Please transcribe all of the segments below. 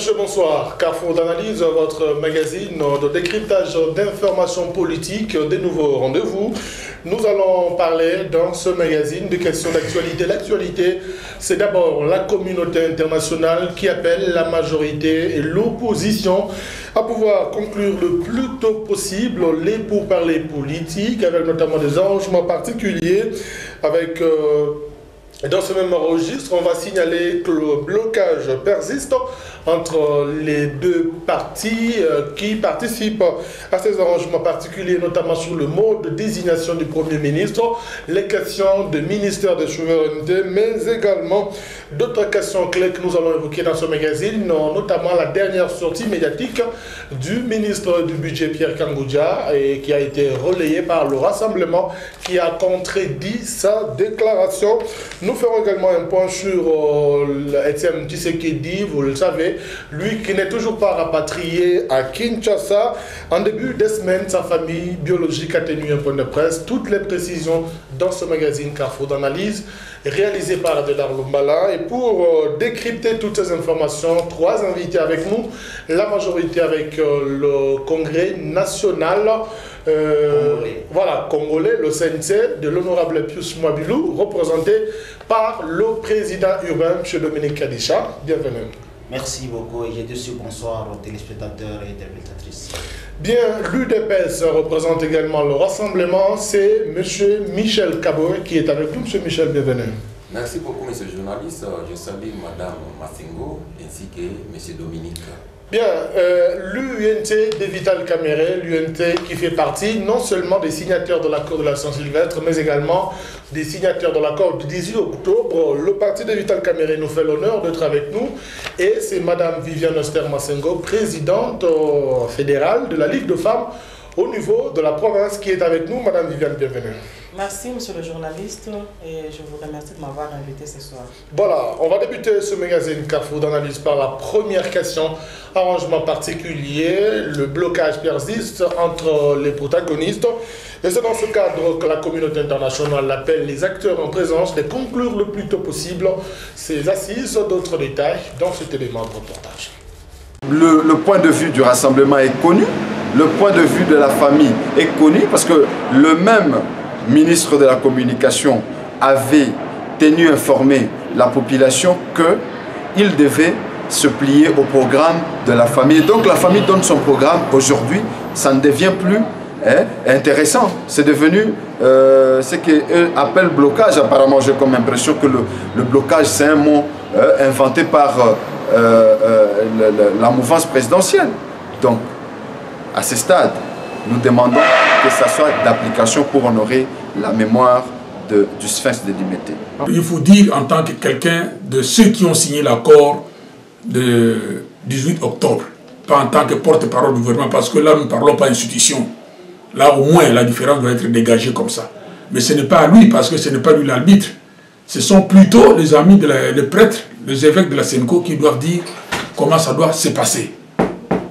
Monsieur, bonsoir. Carrefour d'analyse, votre magazine de décryptage d'informations politiques, des nouveaux rendez-vous. Nous allons parler dans ce magazine de questions d'actualité. L'actualité, c'est d'abord la communauté internationale qui appelle la majorité et l'opposition à pouvoir conclure le plus tôt possible les pourparlers politiques, avec notamment des arrangements particuliers, avec... Dans ce même registre, on va signaler que le blocage persiste entre les deux parties qui participent à ces arrangements particuliers, notamment sur le mode de désignation du Premier ministre, les questions du ministère de souveraineté, mais également d'autres questions clés que nous allons évoquer dans ce magazine, notamment la dernière sortie médiatique du ministre du Budget, Pierre Kangoudia, et qui a été relayée par le Rassemblement, qui a contredit sa déclaration. Nous ferons également un point sur Etienne Tshisekedi, vous le savez, lui qui n'est toujours pas rapatrié à Kinshasa. En début de semaine, sa famille biologique a tenu un point de presse. Toutes les précisions dans ce magazine Carrefour d'analyse, réalisé par Adela Lumbala. Et pour décrypter toutes ces informations, trois invités avec nous. La majorité avec le Congrès national congolais, le CNC de l'honorable Pius Mwabilou, représenté par le président urbain, M. Dominique Kadisha. Bienvenue. Merci beaucoup et j'ai dessus bonsoir aux téléspectateurs et téléspectatrices. Bien, l'UDPS représente également le Rassemblement, c'est M. Michel Kaboué qui est avec nous. M. Michel, bienvenue. Merci beaucoup, M. le journaliste. Je salue Mme Massengo ainsi que M. Dominique. Bien, l'UNT de Vital Kamerhe, l'UNT qui fait partie non seulement des signataires de l'accord de la Saint-Sylvestre, mais également des signataires de l'accord du 18 octobre. Le parti de Vital Kamerhe nous fait l'honneur d'être avec nous. Et c'est Mme Viviane Oster Massengo, présidente fédérale de la Ligue de femmes au niveau de la province, qui est avec nous. Mme Viviane, bienvenue. Merci, monsieur le journaliste, et je vous remercie de m'avoir invité ce soir. Voilà, on va débuter ce magazine Carrefour d'analyse par la première question. Arrangement particulier, le blocage persiste entre les protagonistes. Et c'est dans ce cadre que la communauté internationale appelle les acteurs en présence de conclure le plus tôt possible ces assises. D'autres détails dans cet élément de reportage. Le point de vue du Rassemblement est connu, le point de vue de la famille est connu, parce que le même ministre de la Communication avait tenu informer la population qu'il devait se plier au programme de la famille. Donc la famille donne son programme. Aujourd'hui, ça ne devient plus intéressant. C'est devenu ce qu'eux appellent blocage. Apparemment, j'ai comme impression que le blocage, c'est un mot inventé par la mouvance présidentielle. Donc, à ce stade, nous demandons que ça soit d'application pour honorer la mémoire du Sphinx de Dimété. Il faut dire en tant que quelqu'un de ceux qui ont signé l'accord de 18 octobre, pas en tant que porte-parole du gouvernement, parce que là nous ne parlons pas institution. Là au moins la différence doit être dégagée comme ça. Mais ce n'est pas à lui, parce que ce n'est pas lui l'arbitre. Ce sont plutôt les amis, les prêtres, les évêques de la Senko qui doivent dire comment ça doit se passer.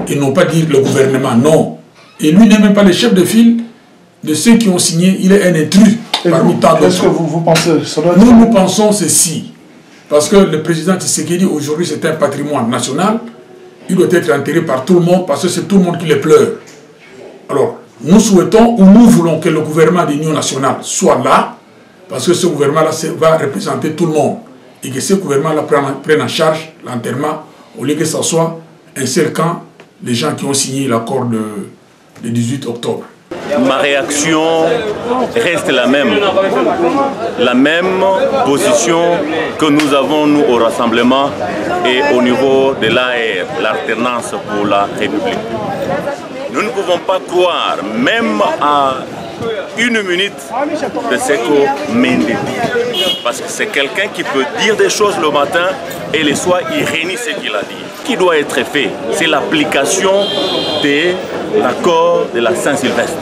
Et non pas dire le gouvernement, non. Et lui n'est même pas le chef de file de ceux qui ont signé, il est un intrus parmi tant d'autres. Est-ce que vous pensez ça doit être... Nous pensons ceci. Parce que le président Tshisekedi, aujourd'hui, c'est un patrimoine national. Il doit être enterré par tout le monde, parce que c'est tout le monde qui le pleure. Alors, nous souhaitons ou nous voulons que le gouvernement de l'Union nationale soit là, parce que ce gouvernement-là va représenter tout le monde. Et que ce gouvernement-là prenne en charge l'enterrement, au lieu que ce soit un seul camp, les gens qui ont signé l'accord de 18 octobre. Ma réaction reste la même position que nous avons nous au Rassemblement et au niveau de l'AR, l'alternance pour la République. Nous ne pouvons pas croire, même à une minute de Seko Mende, parce que c'est quelqu'un qui peut dire des choses le matin et le soir il réunit ce qu'il a dit. Ce qui doit être fait, c'est l'application de l'accord de la Saint-Sylvestre.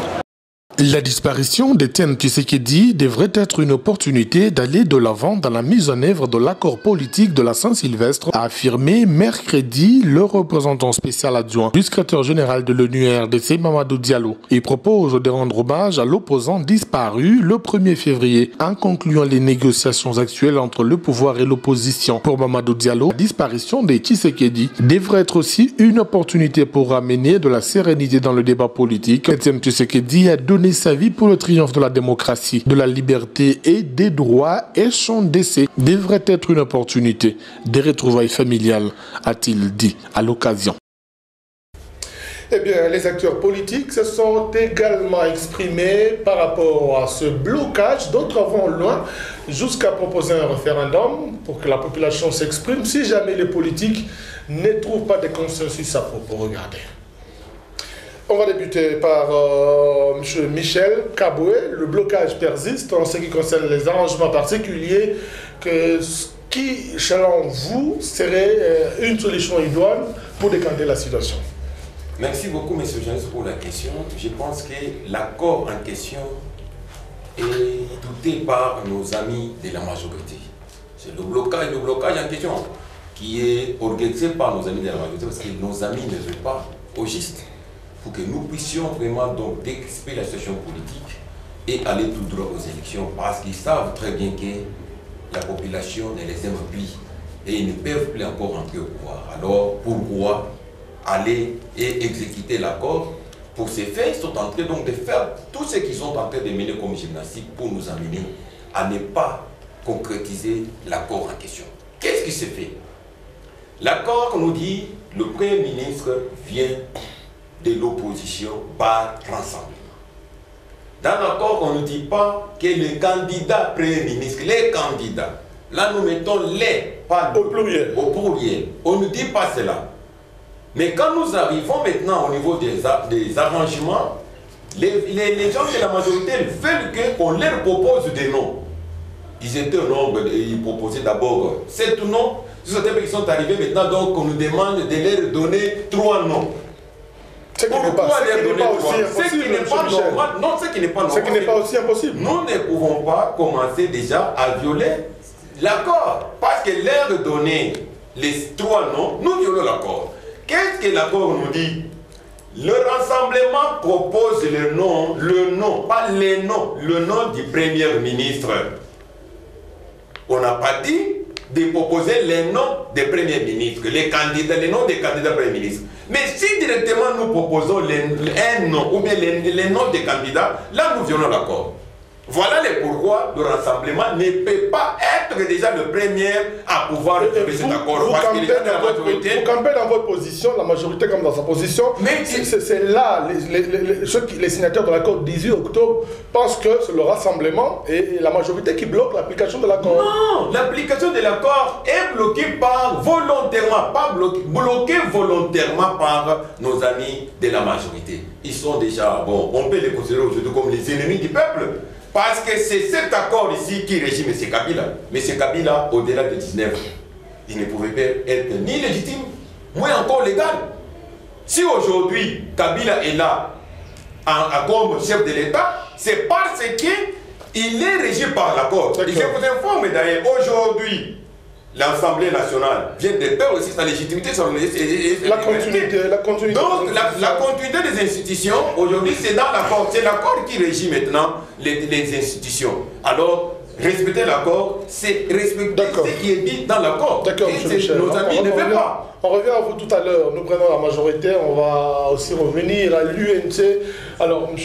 La disparition d'Étienne Tshisekedi devrait être une opportunité d'aller de l'avant dans la mise en œuvre de l'accord politique de la Saint-Sylvestre, a affirmé mercredi le représentant spécial adjoint du secrétaire général de l'ONU RDC, Mamadou Diallo. Il propose de rendre hommage à l'opposant disparu le 1er février en concluant les négociations actuelles entre le pouvoir et l'opposition. Pour Mamadou Diallo, la disparition de Tshisekedi devrait être aussi une opportunité pour ramener de la sérénité dans le débat politique. Étienne Tshisekedi a donné sa vie pour le triomphe de la démocratie, de la liberté et des droits, et son décès devrait être une opportunité de retrouvailles familiales, a-t-il dit à l'occasion. Eh bien, les acteurs politiques se sont également exprimés par rapport à ce blocage. D'autres vont loin jusqu'à proposer un référendum pour que la population s'exprime si jamais les politiques ne trouvent pas de consensus à propos. Regardez. On va débuter par M. Michel Kaboué. Le blocage persiste en ce qui concerne les arrangements particuliers qui, selon vous, serait une solution idoine pour décanter la situation. Merci beaucoup, M. Jones, pour la question. Je pense que l'accord en question est douté par nos amis de la majorité. C'est le blocage en question qui est organisé par nos amis de la majorité parce que nos amis ne veulent pas au juste pour que nous puissions vraiment donc décrisper la situation politique et aller tout droit aux élections parce qu'ils savent très bien que la population ne les aime plus et ils ne peuvent plus encore entrer au pouvoir. Alors pourquoi aller et exécuter l'accord? Pour ces faits, ils sont en train donc de faire tout ce qu'ils sont en train de mener comme gymnastique pour nous amener à ne pas concrétiser l'accord en question. Qu'est-ce qui se fait? L'accord nous dit le Premier ministre vient de l'opposition par rassemblement. Dans l'accord, on ne dit pas que les candidats Premier ministre, les candidats, là nous mettons les, pas au pluriel. Au pluriel. On ne dit pas cela. Mais quand nous arrivons maintenant au niveau des arrangements, les gens de la majorité veulent qu'on leur propose des noms. Ils étaient au nombre, ils proposaient d'abord 7 noms. Ils sont arrivés maintenant, donc on nous demande de leur donner 3 noms. Pourquoi leur donner 3 noms? Ce qui n'est pas normal. Non, ce qui n'est pas normal. Ce qui n'est pas aussi impossible. Nous ne pouvons pas commencer déjà à violer l'accord. Parce que leur donner les 3 noms, nous violons l'accord. Qu'est-ce que l'accord nous dit? Le rassemblement propose le nom, pas les noms, le nom du Premier ministre. On n'a pas dit de proposer les noms des premiers ministres, les noms des candidats premiers ministres. Mais si directement nous proposons un nom ou bien les noms des candidats, là nous violons l'accord. Voilà les pourquoi le rassemblement ne peut pas être déjà le premier à pouvoir trouver cet accord. Vous campez dans votre position, la majorité comme dans sa position. Mais c'est là, les signataires de l'accord 18 octobre pensent que c'est le rassemblement et la majorité qui bloque l'application de l'accord. Non, l'application de l'accord est bloquée par volontairement, pas bloquée volontairement par nos amis de la majorité. Ils sont déjà, bon, on peut les considérer aujourd'hui comme les ennemis du peuple. Parce que c'est cet accord ici qui régit M. Kabila. M. Kabila, au-delà de 19, il ne pouvait pas être ni légitime, moins encore légal. Si aujourd'hui Kabila est là comme chef de l'État, c'est parce qu'il est régi par l'accord. Et je vous informe d'ailleurs, aujourd'hui, l'Assemblée nationale vient de perdre aussi sa légitimité sur la continuité. Donc la continuité des institutions, aujourd'hui, c'est dans l'accord. C'est l'accord qui régit maintenant les institutions. Alors, respecter l'accord, c'est respecter ce qui est dit dans l'accord. D'accord, M. Michel. Nos amis ne veulent pas. On revient à vous tout à l'heure. Nous prenons la majorité. On va aussi revenir à l'UNC. Alors, M.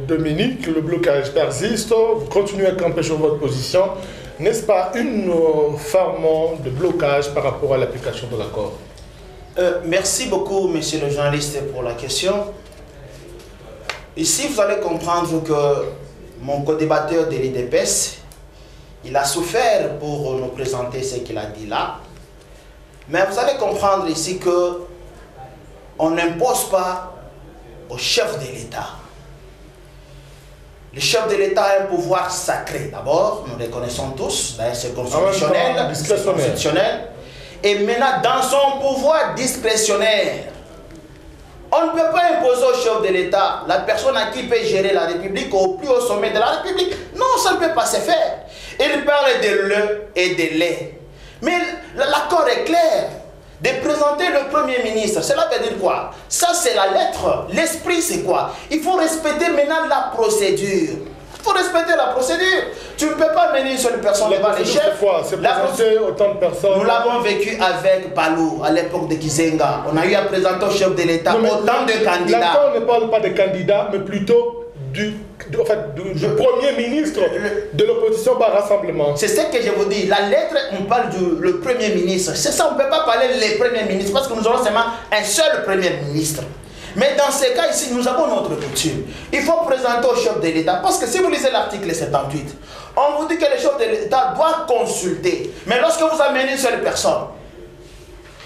Dominique, le blocage persiste. Vous continuez à camper sur votre position. N'est-ce pas une forme de blocage par rapport à l'application de l'accord? Merci beaucoup, monsieur le journaliste, pour la question. Ici, vous allez comprendre que mon co-débatteur de l'IDPS, il a souffert pour nous présenter ce qu'il a dit là. Mais vous allez comprendre ici que on n'impose pas au chef de l'État. Le chef de l'État a un pouvoir sacré. D'abord, nous le connaissons tous, c'est constitutionnel. Et maintenant, dans son pouvoir discrétionnaire, on On ne peut pas imposer au chef de l'État la personne à qui peut gérer la République au plus haut sommet de la République. Non, ça ne peut pas se faire. Il parle de le et de les. Mais l'accord est clair. De présenter le Premier ministre, cela veut dire quoi? Ça c'est la lettre. L'esprit c'est quoi? Il faut respecter maintenant la procédure. Il faut respecter la procédure. Tu ne peux pas mener sur une personne devant les chefs. C'est présenter autant de personnes. Nous l'avons vécu avec Palou à l'époque de Kizenga. On a eu à présenter au chef de l'État autant de candidats. L'accord ne parle pas de candidats, mais plutôt du Premier ministre de l'opposition par rassemblement. C'est ce que je vous dis. La lettre, on parle du Premier ministre. C'est ça, on ne peut pas parler des premiers ministres parce que nous aurons seulement un seul Premier ministre. Mais dans ces cas ici, nous avons notre coutume. Il faut présenter au chef de l'État. Parce que si vous lisez l'article 78, on vous dit que le chef de l'État doit consulter. Mais lorsque vous amenez une seule personne,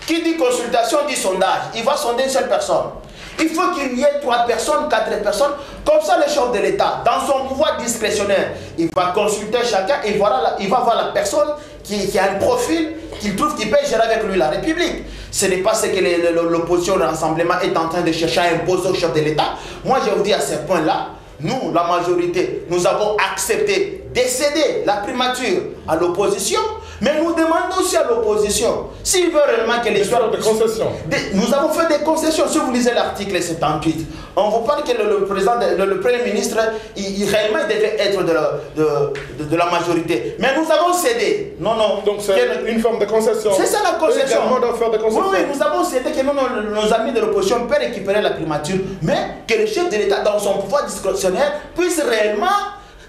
qui dit consultation dit sondage, il va sonder une seule personne. Il faut qu'il y ait 3 personnes, 4 personnes. Comme ça, le chef de l'État, dans son pouvoir discrétionnaire, il va consulter chacun et voilà, il va voir la personne qui a un profil qu'il trouve qu'il peut gérer avec lui la République. Ce n'est pas ce que l'opposition, le rassemblement est en train de chercher à imposer au chef de l'État. Moi, je vous dis à ce point-là, nous, la majorité, nous avons accepté de céder la primature à l'opposition, mais nous demandons aussi à l'opposition, s'il veut réellement que l'histoire de concessions. Nous avons fait des concessions. Si vous lisez l'article 78, on vous parle que le Premier ministre, réellement, il devait être de la majorité. Mais nous avons cédé. Non, non. Donc c'est une forme de concession. C'est ça la concession. Faire des concessions. Oui, nous avons cédé que nos amis de l'opposition peuvent récupérer la primature, mais que le chef de l'État, dans son pouvoir discrétionnaire, puisse réellement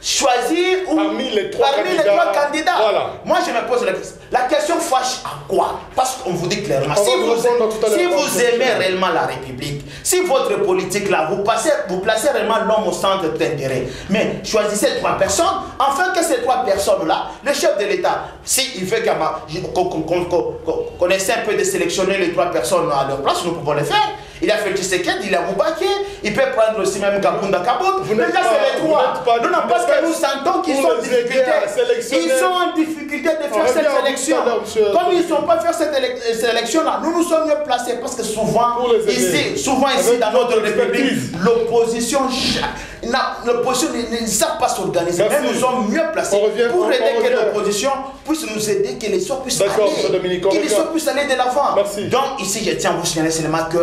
choisir parmi les 3 candidats. Voilà. Moi, je me pose la question fâche à quoi? Parce qu'on vous dit clairement, si vous aimez réellement la République, si votre politique là, vous placez réellement l'homme au centre d'intérêt, mais choisissez 3 personnes, afin que ces 3 personnes-là, le chef de l'État, s'il veut qu'on essaie un peu de sélectionner les 3 personnes à leur place, nous pouvons le faire. Il a fait Tshisekedi, il a Moubaké, il peut prendre aussi même Kabunda Kabot. Déjà, c'est les 3. Non, non, parce que nous sentons qu'ils sont en difficulté. Ils sont en difficulté de faire cette sélection. Comme ils ne sont pas faire cette sélection-là, nous sommes mieux placés parce que souvent ici dans notre République, l'opposition ne savent pas s'organiser. Mais nous sommes mieux placés pour aider que l'opposition puisse nous aider, que les sorts puissent aller. Que les sorts puissent aller de l'avant. Donc ici, je tiens à vous signaler seulement que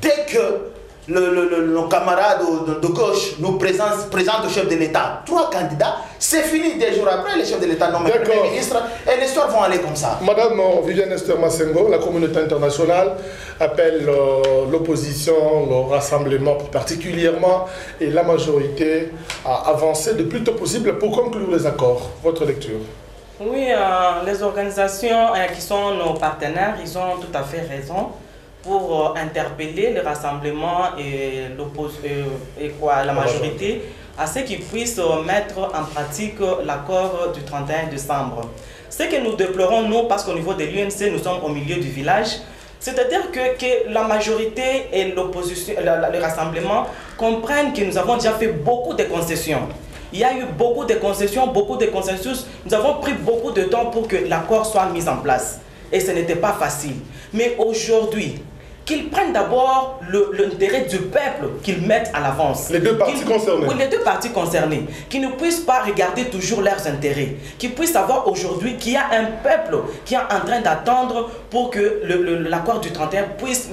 dès que nos camarades de gauche nous présentent au chef de l'État 3 candidats, c'est fini. 2 jours après, les chefs de l'État nomment le Premier ministre et les histoires vont aller comme ça. Madame Viviane Esther Massengo, la communauté internationale appelle l'opposition, le rassemblement particulièrement et la majorité à avancer le plus tôt possible pour conclure les accords. Votre lecture? Oui, les organisations qui sont nos partenaires, ils ont tout à fait raison pour interpeller le rassemblement et la majorité à ce qu'ils puissent mettre en pratique l'accord du 31 décembre. Ce que nous déplorons, nous, parce qu'au niveau de l'UNC, nous sommes au milieu du village, c'est-à-dire que la majorité et l'opposition, le rassemblement comprennent que nous avons déjà fait beaucoup de concessions. Il y a eu beaucoup de concessions, beaucoup de consensus. Nous avons pris beaucoup de temps pour que l'accord soit mis en place. Et ce n'était pas facile. Mais aujourd'hui, qu'ils prennent d'abord l'intérêt du peuple, qu'ils mettent à l'avance. Les 2 parties concernées. Oui, les 2 parties concernées. Qu'ils ne puissent pas regarder toujours leurs intérêts. Qu'ils puissent savoir aujourd'hui qu'il y a un peuple qui est en train d'attendre pour que l'accord du 31 puisse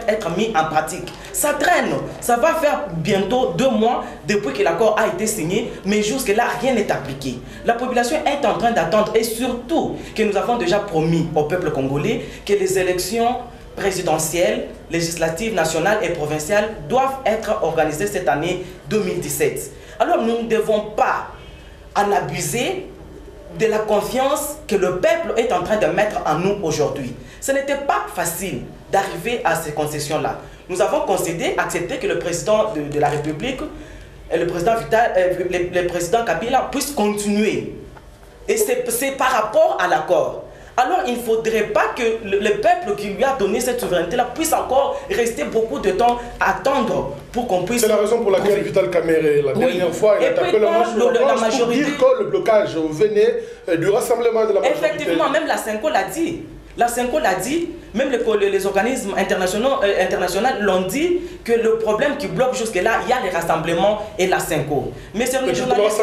être mis en pratique. Ça traîne. Ça va faire bientôt 2 mois depuis que l'accord a été signé, mais jusque-là, rien n'est appliqué. La population est en train d'attendre et surtout que nous avons déjà promis au peuple congolais que les élections présidentielles, législatives, nationales et provinciales doivent être organisées cette année 2017. Alors nous ne devons pas en abuser de la confiance que le peuple est en train de mettre en nous aujourd'hui. Ce n'était pas facile d'arriver à ces concessions-là. Nous avons concédé, accepté que le président de la République, le président Kabila puisse continuer. Et c'est par rapport à l'accord. Alors il ne faudrait pas que le peuple qui lui a donné cette souveraineté-là puisse encore rester beaucoup de temps à attendre pour qu'on puisse... C'est la raison pour laquelle Vital Kamerhe, la dernière fois, il a tapé la main sur la planche pour dire que le blocage venait du rassemblement de la majorité. Effectivement, même la Senko l'a dit. La CENCO l'a dit, même les organismes internationaux l'ont dit que le problème qui bloque jusque-là, il y a les rassemblements et la CENCO. Mais c'est le journaliste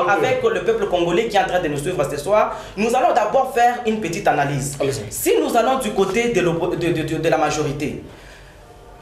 avec le peuple congolais qui est en train de nous suivre ce soir, nous allons d'abord faire une petite analyse. Si nous allons du côté de la majorité,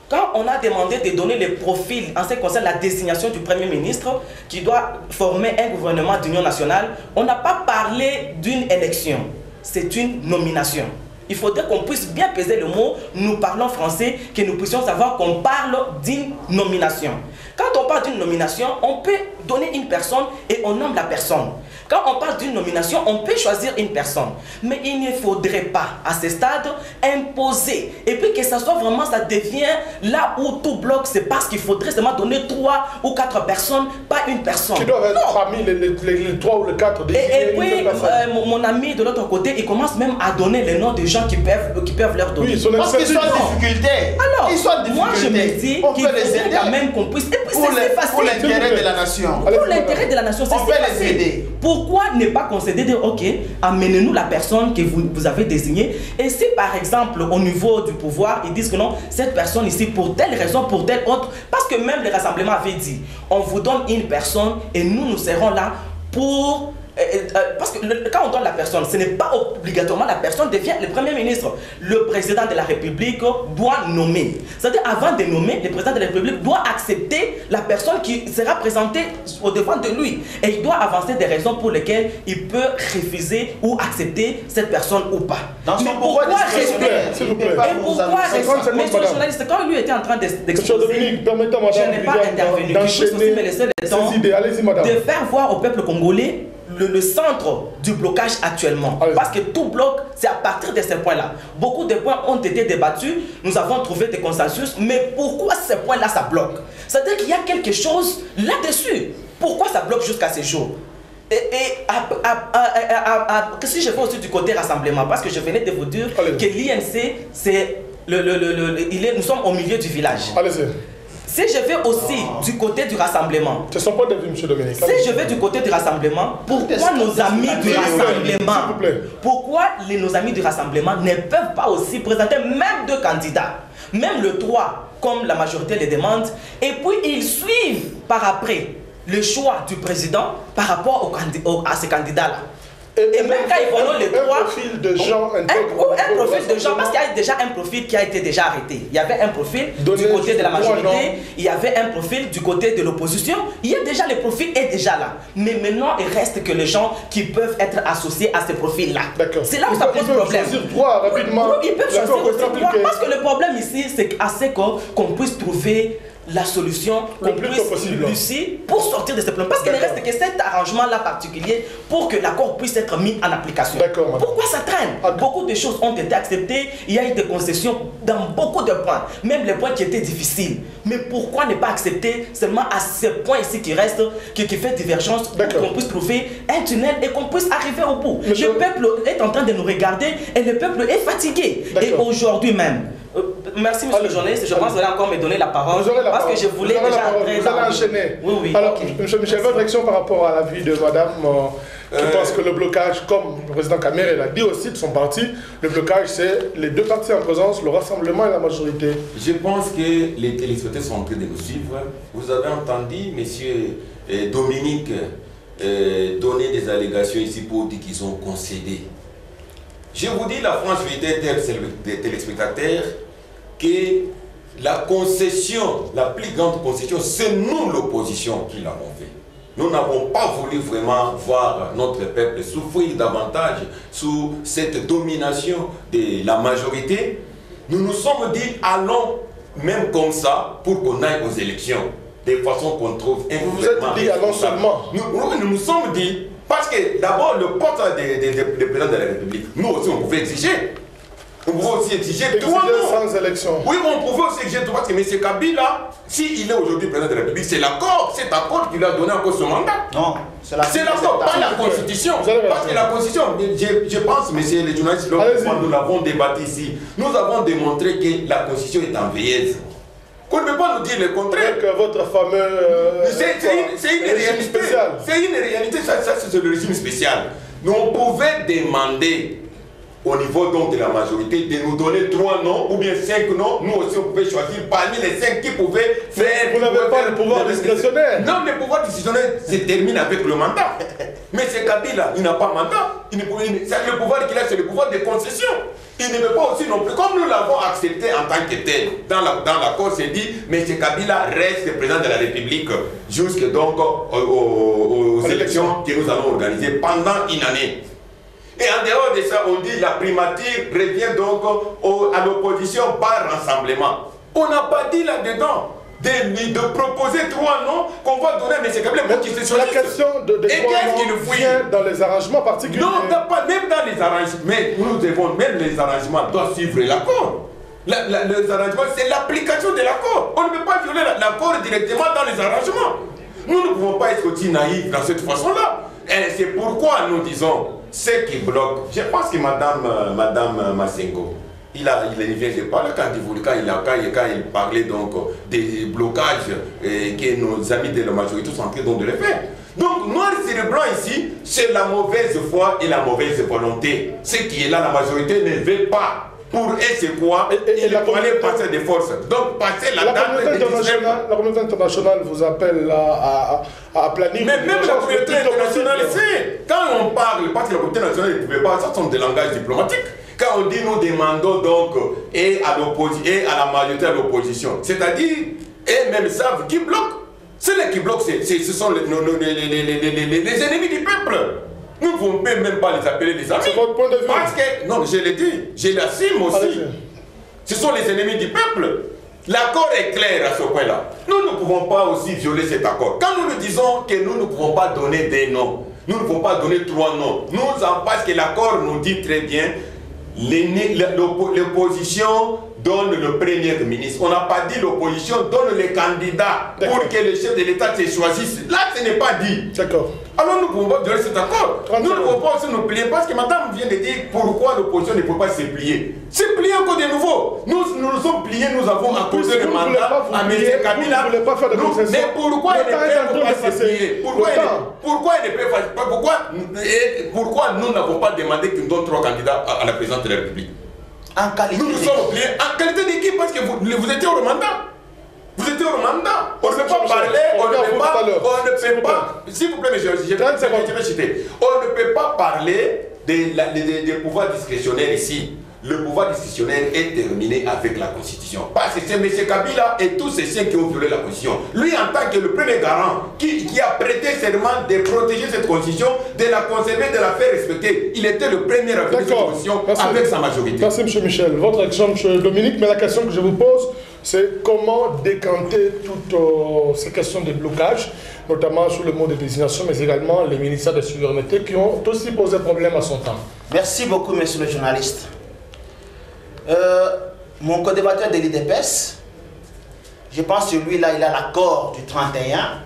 quand on a demandé de donner les profils en ce qui concerne la désignation du Premier ministre qui doit former un gouvernement d'union nationale, on n'a pas parlé d'une élection. C'est une nomination. Il faudrait qu'on puisse bien peser le mot, nous parlons français, que nous puissions savoir qu'on parle d'une nomination. Quand on parle d'une nomination, on peut donner une personne et on nomme la personne. Quand on parle d'une nomination, on peut choisir une personne. Mais il ne faudrait pas, à ce stade, imposer. Et puis que ça soit vraiment, ça devient là où tout bloque, c'est parce qu'il faudrait seulement donner 3 ou 4 personnes, pas une personne. Qui doivent être parmi les 3 ou les 4 et puis, mon ami de l'autre côté, il commence même à donner les noms des gens qui peuvent leur donner. Oui, parce qu'ils sont en difficulté. Alors, ils sont en difficulté. Moi, je me dis qu'il faudrait quand même qu'on puisse... Et puis, c'est facile. Pour l'intérêt de la nation. Pour l'intérêt de la nation, c'est facile. On peut les aider. Pourquoi ne pas concéder, dire, ok, amenez-nous la personne que vous avez désignée. Et si par exemple, au niveau du pouvoir, ils disent que non, cette personne ici, pour telle raison, pour telle autre, parce que même le rassemblement avait dit, on vous donne une personne et nous serons là pour... parce que quand on donne la personne, ce n'est pas obligatoirement la personne devient le Premier ministre. Le président de la République doit nommer. C'est-à-dire, avant de nommer, le président de la République doit accepter la personne qui sera présentée au devant de lui. Et il doit avancer des raisons pour lesquelles il peut refuser ou accepter cette personne ou pas. Mais pourquoi rester? Mais ce journaliste, quand lui était en train d'exposer, je n'ai pas intervenu. Il faut aussi me laisser le temps de faire voir au peuple congolais le centre du blocage actuellement. Parce que tout bloc, c'est à partir de ces points-là. Beaucoup de points ont été débattus, nous avons trouvé des consensus, mais pourquoi ces points-là, ça bloque? C'est-à-dire qu'il y a quelque chose là-dessus. Pourquoi ça bloque jusqu'à ces jours? Si je vais aussi du côté rassemblement, parce que je venais de vous dire que l'INC, c'est nous sommes au milieu du village. Allez-y. Si je vais aussi du côté du rassemblement, c'est son point de vue, M. Dominique. Si je vais du côté du rassemblement, pourquoi nos amis du rassemblement, nos amis du rassemblement ne peuvent pas aussi présenter même 2 candidats, même le 3, comme la majorité les demande, et puis ils suivent par après le choix du président par rapport à ces candidats-là. Et même quand ils vont les 3, un profil de gens un profil de gens, parce qu'il y a déjà un profil qui a été déjà arrêté. Il y avait un profil du côté de la majorité, il y avait un profil du côté de l'opposition. Il y a déjà, le profil est déjà là. Mais maintenant, il reste que les gens qui peuvent être associés à ce profil-là. C'est là où ça pose problème. Ils peuvent choisir 3 rapidement. Ils peuvent choisir aussi 3, parce que le problème ici, c'est assez qu'on puisse trouver la solution le plus tôt possible pour sortir de ce problème. Parce qu'il ne reste que cet arrangement-là particulier pour que l'accord puisse être mis en application. Pourquoi ça traîne? Beaucoup de choses ont été acceptées, il y a eu des concessions dans beaucoup de points, même les points qui étaient difficiles. Mais pourquoi ne pas accepter seulement à ces points ici qui restent, qui fait divergence, pour qu'on puisse trouver un tunnel et qu'on puisse arriver au bout? Le peuple est en train de nous regarder et le peuple est fatigué. Et aujourd'hui même, merci monsieur le journaliste, je pense que vous allez encore me donner la parole parce que je voulais déjà vous allez enchaîner. Oui. Alors, monsieur Michel, votre réaction par rapport à l'avis de madame qui pense que le blocage, comme le président Kamere l'a dit aussi de son parti, le blocage c'est les 2 partis en présence, le rassemblement et la majorité. Je pense que les téléspectateurs sont en train de nous suivre. Vous avez entendu monsieur Dominique donner des allégations ici pour dire qu'ils ont concédé. Je vous dis la franche vérité des téléspectateurs que la concession, la plus grande concession, c'est nous l'opposition qui l'avons fait. Nous n'avons pas voulu vraiment voir notre peuple souffrir davantage sous cette domination de la majorité. Nous nous sommes dit, allons même comme ça pour qu'on aille aux élections, de façon qu'on trouve un gouvernement. Vous vous êtes dit, allons seulement. Nous nous sommes dit, parce que d'abord, le poste des présidents de la République, nous aussi, on pouvait exiger. On pouvait aussi exiger 3 ans. Sans élection. Oui, on pouvait aussi exiger 3 ans. Parce que M. Kabila, s'il est aujourd'hui président de la République, c'est l'accord, cet accord qui lui a donné encore ce mandat. Non, c'est l'accord, pas la Constitution. Parce que la Constitution, je pense, messieurs les journalistes, nous l'avons débattu ici, nous avons démontré que la Constitution est en veilleuse. Qu'on ne peut pas nous dire le contraire. Que votre fameux... c'est une réalité spéciale. C'est une réalité, ça c'est le régime spécial. Nous on pouvait demander au niveau donc de la majorité, de nous donner 3 noms ou bien 5 noms. Nous aussi, on pouvait choisir parmi les 5 qui pouvaient faire... Vous n'avez pas le pouvoir discrétionnaire. Non, le pouvoir discrétionnaire se termine avec le mandat. Mais c'est Kabila, il n'a pas mandat. Le pouvoir qu'il a, c'est le pouvoir de concession. Il ne veut pas aussi non plus, comme nous l'avons accepté en tant que tel, dans l'accord, c'est dit, mais c'est Kabila reste président de la République jusque donc aux élections que nous allons organiser pendant une année. Et en dehors de ça, on dit la primature revient donc à l'opposition par rassemblement. On n'a pas dit là-dedans de proposer 3 noms qu'on va donner à M. Kabila pour qu'il se choisisse. La question de 3 noms vient dans les arrangements particuliers. Non, pas même dans les arrangements. Mais nous devons, même les arrangements doivent suivre l'accord. Les arrangements, c'est l'application de l'accord. On ne peut pas violer l'accord directement dans les arrangements. Nous ne pouvons pas être aussi naïfs dans cette façon-là. Et c'est pourquoi nous disons, ce qui bloque, je pense que Madame Massengo, il vient de parler quand il parlait donc des blocages que nos amis de la majorité sont en train de le faire. Donc, noir sur blanc ici, c'est la mauvaise foi et la mauvaise volonté. Ce qui est là, la majorité ne veut pas. Pour eux, c'est quoi? Il fallait passer des forces. Donc, passer la date de 19... La communauté internationale vous appelle à planifier. Mais même la communauté internationale, c'est... Quand on parle, parce que la communauté internationale ne pouvait pas, ça sont des langages diplomatiques. Quand on dit nous demandons donc et à la majorité à l'opposition, c'est-à-dire, eux-mêmes savent qui bloque. C'est les qui bloquent, ce sont les ennemis du peuple. Nous ne pouvons même pas les appeler des amis. C'est votre point de vue. Parce que, non, je l'ai dit, je l'assume aussi. Ce sont les ennemis du peuple. L'accord est clair à ce point-là. Nous ne pouvons pas aussi violer cet accord. Quand nous nous disons que nous ne pouvons pas donner des noms, nous ne pouvons pas donner 3 noms. Parce que l'accord nous dit très bien, l'opposition donne le premier ministre. On n'a pas dit l'opposition donne les candidats pour que le chef de l'État se choisisse. Là, ce n'est pas dit. D'accord. Alors nous ne pouvons pas violer cet accord. Nous ne pouvons pas aussi nous plier parce que madame vient de dire pourquoi l'opposition ne peut pas se plier. Se plier encore de nouveau. Nous nous sommes pliés, nous avons accordé le mandat à M. Kabila. Vous ne voulez pas faire de concessions. Mais pourquoi il ne peut pas se plier? Pourquoi nous n'avons pas demandé qu'il nous donne 3 candidats à la présidence de la République? En qualité nous sommes pliés en qualité d'équipe parce que vous étiez au mandat. Vous étiez au mandat. On ne peut pas parler, on ne peut pas, s'il vous plaît, monsieur, je vais citer. On ne peut pas parler des pouvoirs discrétionnaires ici. Le pouvoir discrétionnaire est terminé avec la Constitution. Parce que c'est M. Kabila et tous ces siens qui ont violé la Constitution. Lui, en tant que le premier garant, qui a prêté serment de protéger cette Constitution, de la conserver, de la faire respecter, il était le premier à violer cette Constitution avec sa majorité. Merci, M. Michel. Votre action, M. Dominique, mais la question que je vous pose, c'est comment décanter toutes ces questions de blocage, notamment sur le mode de désignation, mais également les ministères de souveraineté qui ont aussi posé problème à son temps. Merci beaucoup, monsieur le journaliste. Mon co-débatteur de l'IDPS, je pense que lui-là, il a l'accord du 31.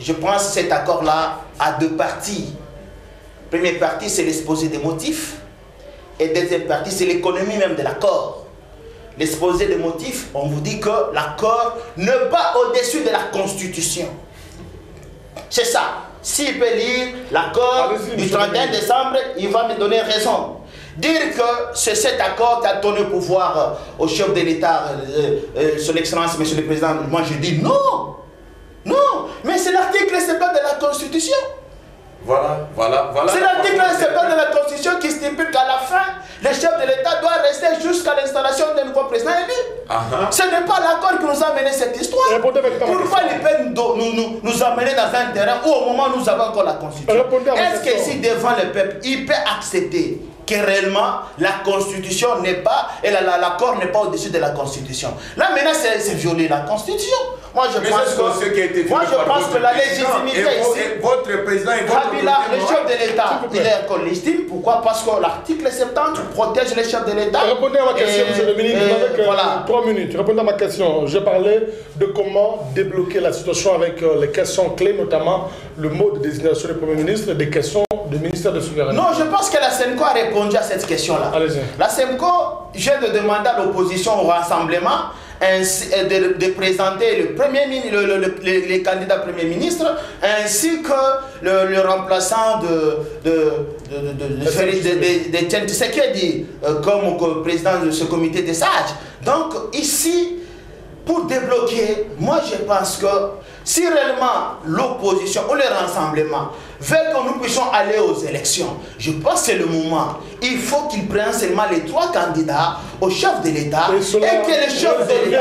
Je pense que cet accord-là a 2 parties. Première partie, c'est l'exposé des motifs. Et deuxième partie, c'est l'économie même de l'accord. L'exposé des motifs, on vous dit que l'accord ne va au-dessus de la Constitution. C'est ça. S'il peut lire l'accord du 31 décembre, il va me donner raison. Dire que c'est cet accord qui a donné le pouvoir au chef de l'État, son Excellence, Monsieur le Président, moi je dis non. Non, mais c'est l'article 70 de la Constitution. Voilà. C'est l'article 70 de la Constitution qui stipule qu'à la fin, le chef de l'État doit rester jusqu'à l'installation d'un nouveau président élu. Ce n'est pas l'accord qui nous a mené cette histoire. Pourquoi il peut nous amener dans un terrain où au moment où nous avons encore la Constitution? Est-ce que si devant le peuple, il peut accepter que réellement la Constitution n'est pas, et l'accord n'est pas au-dessus de la Constitution? Là maintenant c'est violer la Constitution. Moi je pense que la légitimité ici, votre président et votre Kabila, le chef de l'État, il est encore légitime. Pourquoi? Parce que l'article 70 protège le chef de l'État. Répondez à ma question, M. Dominique, avec 3 minutes. Répondez à ma question. Je parlais de comment débloquer la situation avec les questions clés, notamment le mode de désignation du Premier ministre et des questions du ministère de souveraineté. Non, je pense que la SEMCO a répondu à cette question-là. La SEMCO, je de demander à l'opposition au rassemblement, de présenter le premier ministre, les candidats Premier ministre, ainsi que le remplaçant de Etienne Tshisekedi comme président de ce comité des sages. Donc ici, pour débloquer, moi je pense que si réellement l'opposition ou le rassemblement veut que nous puissions aller aux élections, je pense que c'est le moment. Il faut qu'ils prennent seulement les 3 candidats au chef de l'État et que le chef de l'État...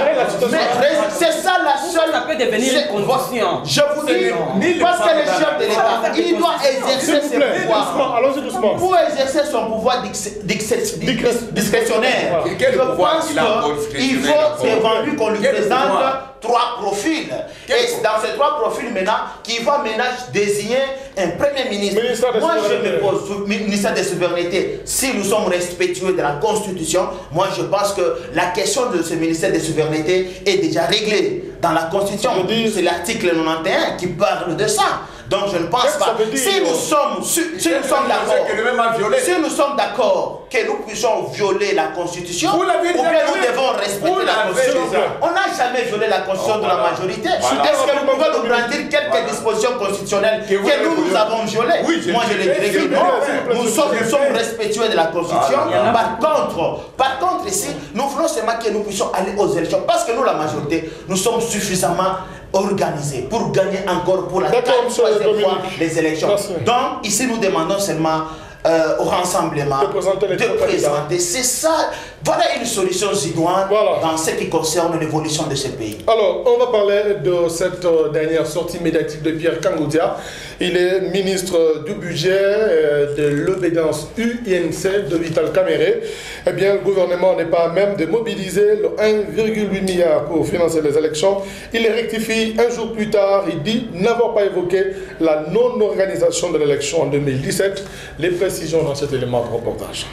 C'est ça la seule... Ça peut devenir une condition. Je vous dis, parce que le chef de l'État, il doit exercer ses pouvoirs. Allons-y doucement. Pour exercer son pouvoir discrétionnaire, je pense qu'il faut devant lui qu'on lui présente 3 profils. Et dans ces 3 profils maintenant, qui va maintenant désigner un premier ministre. Moi je me pose, ministère des souverainetés, si nous sommes respectueux de la Constitution, moi je pense que la question de ce ministère des souverainetés est déjà réglée dans la Constitution. C'est l'article 91 qui parle de ça. Donc je ne pense pas. Si nous sommes d'accord que nous puissions violer la Constitution, ou bien nous devons respecter la Constitution. On n'a jamais violé la Constitution de la majorité. Est-ce que vous pouvez nous brandir quelques dispositions constitutionnelles que nous avons violées? Moi je les dirais que non. Nous sommes respectueux de la Constitution. Par contre ici, nous voulons seulement que nous puissions aller aux élections. Parce que nous, la majorité, nous sommes suffisamment organisés pour gagner encore pour la 4e fois les élections. Donc ici nous demandons seulement au rassemblement de présenter. C'est ça. Voilà une solution idoine dans ce qui concerne l'évolution de ce pays. Alors, on va parler de cette dernière sortie médiatique de Pierre Kangoudia. Il est ministre du budget de l'obédience UINC de Vital Kamerhe. Eh bien, le gouvernement n'est pas à même de mobiliser le 1,8 milliard pour financer les élections. Il les rectifie un jour plus tard. Il dit n'avoir pas évoqué la non-organisation de l'élection en 2017. Les précisions dans cet élément de reportage.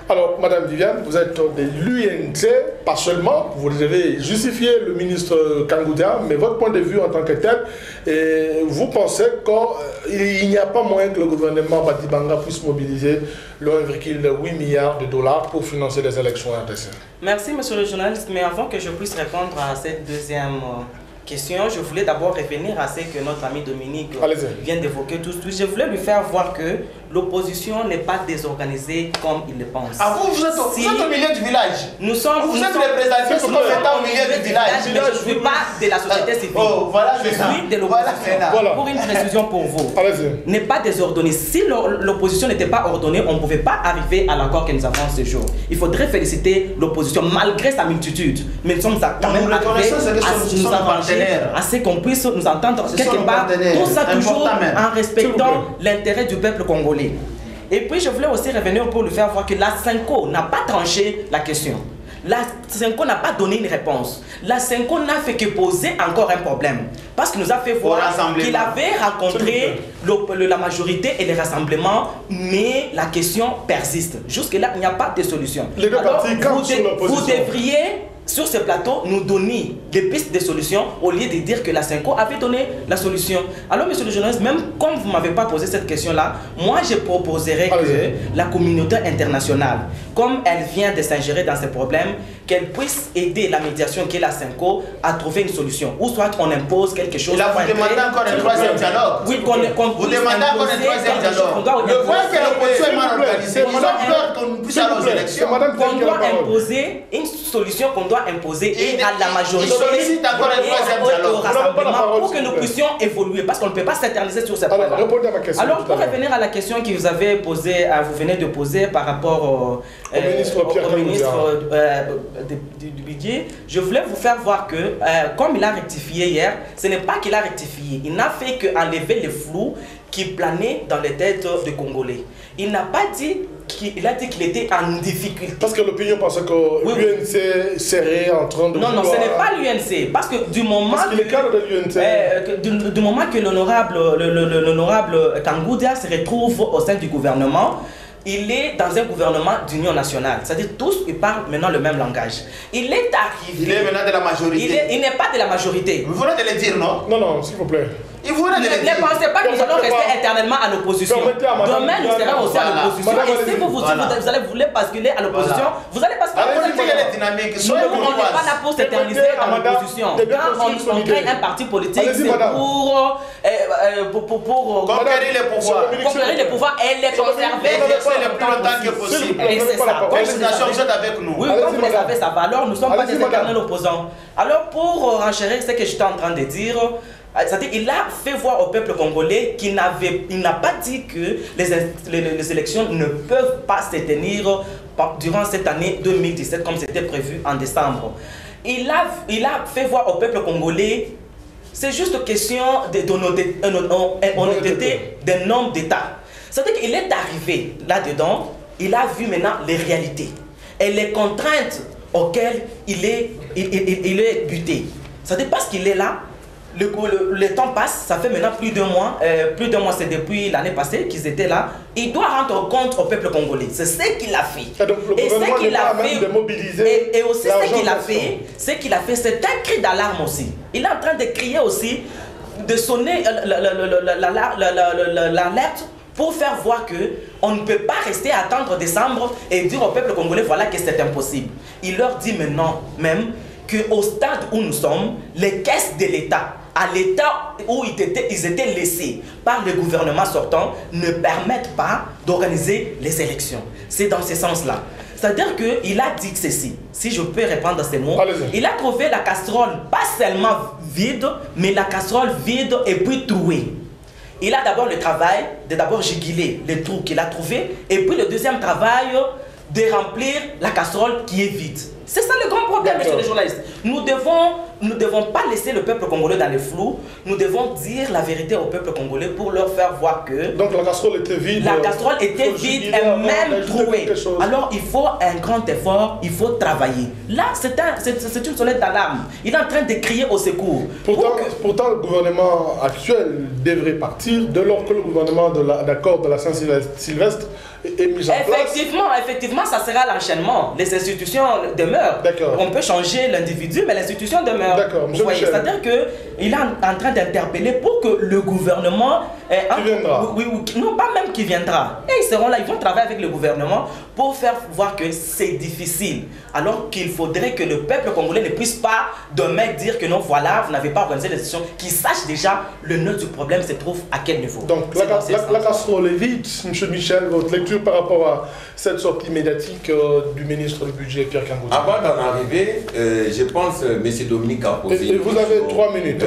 Alors, Madame Viviane, vous êtes de l'UNC, pas seulement, vous devez justifier le ministre Kangoudia, mais votre point de vue en tant que tel, et vous pensez qu'il n'y a pas moyen que le gouvernement Batibanga puisse mobiliser le 1,8 milliard de dollars pour financer les élections RDC. Merci, monsieur le journaliste, mais avant que je puisse répondre à cette deuxième question, je voulais d'abord revenir à ce que notre ami Dominique vient d'évoquer tout de suite. Je voulais lui faire voir que l'opposition n'est pas désorganisée comme il le pense. Ah, vous êtes au milieu du village. Vous êtes représenté comme étant au milieu du village. Mais je ne suis pas de la société civile. Je suis de l'opposition. Pour une précision pour vous, n'est pas désordonné. Si l'opposition n'était pas ordonnée, on ne pouvait pas arriver à l'accord que nous avons ce jour. Il faudrait féliciter l'opposition malgré sa multitude. Mais nous sommes quand même arrivés à nous arranger, à ce qu'on puisse nous entendre quelque part. Tout ça toujours en respectant l'intérêt du peuple congolais. Et puis je voulais aussi revenir pour lui faire voir que la Senko n'a pas tranché la question. La Senko n'a pas donné une réponse. La Senko n'a fait que poser encore un problème. Parce qu'il nous a fait voir qu'il avait rencontré la majorité et les rassemblements, mais la question persiste. Jusque-là, il n'y a pas de solution. Les deux partis campent sur l'opposition. Vous devriez, sur ce plateau, nous donner des pistes de solutions au lieu de dire que la Senko avait donné la solution. Alors, monsieur le journaliste, même comme vous ne m'avez pas posé cette question-là, moi je proposerais que la communauté internationale, comme elle vient de s'ingérer dans ces problèmes, qu'elle puisse aider la médiation qui est la Senko à trouver une solution. Ou soit on impose quelque chose. Là, vous demandez encore un troisième dialogue. Oui, vous demandez encore un troisième dialogue. Le point que l'opposition est mal organisée, ils ont peur qu'on puisse aller aux élections. Qu'on doit imposer une solution qu'on doit imposer et à la majorité et au rassemblement pour que nous puissions évoluer, parce qu'on ne peut pas s'éterniser sur cette point-là. Alors, pour revenir à la question que vous avez posée, vous venez de poser par rapport au ministre du budget, je voulais vous faire voir que, comme il a rectifié hier, ce n'est pas qu'il a rectifié, il n'a fait qu'enlever le flou qui planait dans les têtes des Congolais. Il n'a pas dit qu'il a dit qu'il était en difficulté. Parce que l'opinion pensait que l'UNC serait en train de... Non, non, ce n'est pas l'UNC. Parce que du moment du moment que l'honorable Kangoudia se retrouve au sein du gouvernement, il est dans un gouvernement d'union nationale. C'est-à-dire tous, ils parlent maintenant le même langage. Il est arrivé... Il est maintenant de la majorité. Il n'est pas de la majorité. Vous venez de le dire, non? Non, non, s'il vous plaît. Il Ne pensez pas que nous allons rester éternellement à l'opposition. Demain, nous serons aussi à l'opposition. Et si vous allez vouloir basculer à l'opposition, vous allez basculer à l'opposition. Nous, on n'est pas là pour s'éterniser dans l'opposition. Quand on crée un parti politique, c'est pour conquérir les pouvoirs. Conquérir les pouvoirs et les conserver le plus longtemps que possible. Et c'est ça. Vous êtes avec nous. Oui, comme vous le savez, ça va. Alors, nous ne sommes pas des éternels opposants. Alors, pour renchérir ce que j'étais en train de dire, c'est-à-dire qu'il a fait voir au peuple congolais qu'il n'a pas dit que les élections ne peuvent pas se tenir durant cette année 2017 comme c'était prévu en décembre. Il a fait voir au peuple congolais, c'est juste question d'honnêteté d'un homme d'État. C'est-à-dire qu'il est arrivé là-dedans, il a vu maintenant les réalités et les contraintes auxquelles il est buté. C'est-à-dire parce qu'il est là, le temps passe, ça fait maintenant plus d'un mois, c'est depuis l'année passée qu'ils étaient là. Il doit rendre compte au peuple congolais. C'est ce qu'il a fait. Et ce qu'il a fait, et aussi ce qu'il a fait, c'est un cri d'alarme aussi. Il est en train de crier aussi, de sonner l'alerte pour faire voir qu'on ne peut pas rester à attendre décembre et dire au peuple congolais voilà que c'est impossible. Il leur dit maintenant même qu'au stade où nous sommes, les caisses de l'État, à l'état où ils étaient laissés par le gouvernement sortant, ne permettent pas d'organiser les élections. C'est dans ce sens-là. C'est-à-dire qu'il a dit ceci, si je peux répondre à ces mots, il a trouvé la casserole pas seulement vide, mais la casserole vide et puis trouée. Il a d'abord le travail de d'abord juguler les trous qu'il a trouvés, et puis le deuxième travail de remplir la casserole qui est vide. C'est ça le grand problème, monsieur le journaliste. Nous devons pas laisser le peuple congolais dans le flou. Nous devons dire la vérité au peuple congolais pour leur faire voir que... Donc la casserole était vide. La casserole était vide et même trouée. Alors il faut un grand effort, il faut travailler. Là, c'est une sonnette d'alarme. Il est en train de crier au secours. Pourtant, le gouvernement actuel devrait partir dès lors que le gouvernement d'accord de la Saint-Sylvestre est mis en place. Effectivement, ça sera l'enchaînement. Les institutions demeurent. On peut changer l'individu, mais l'institution demeure. C'est-à-dire qu'il est en train d'interpeller pour que le gouvernement... Qui viendra. Non, pas même qui viendra. Et ils seront là, ils vont travailler avec le gouvernement pour faire voir que c'est difficile. Alors qu'il faudrait que le peuple congolais ne puisse pas demain dire que non, voilà, vous n'avez pas organisé les élections, qu'ils sachent déjà le nœud du problème se trouve à quel niveau. Donc la casserole est vide. M. Michel, votre lecture par rapport à cette sortie médiatique du ministre du Budget, Pierre Kangourou? Avant d'en arriver, je pense, M. Dominique a posé... Et vous avez 3 minutes.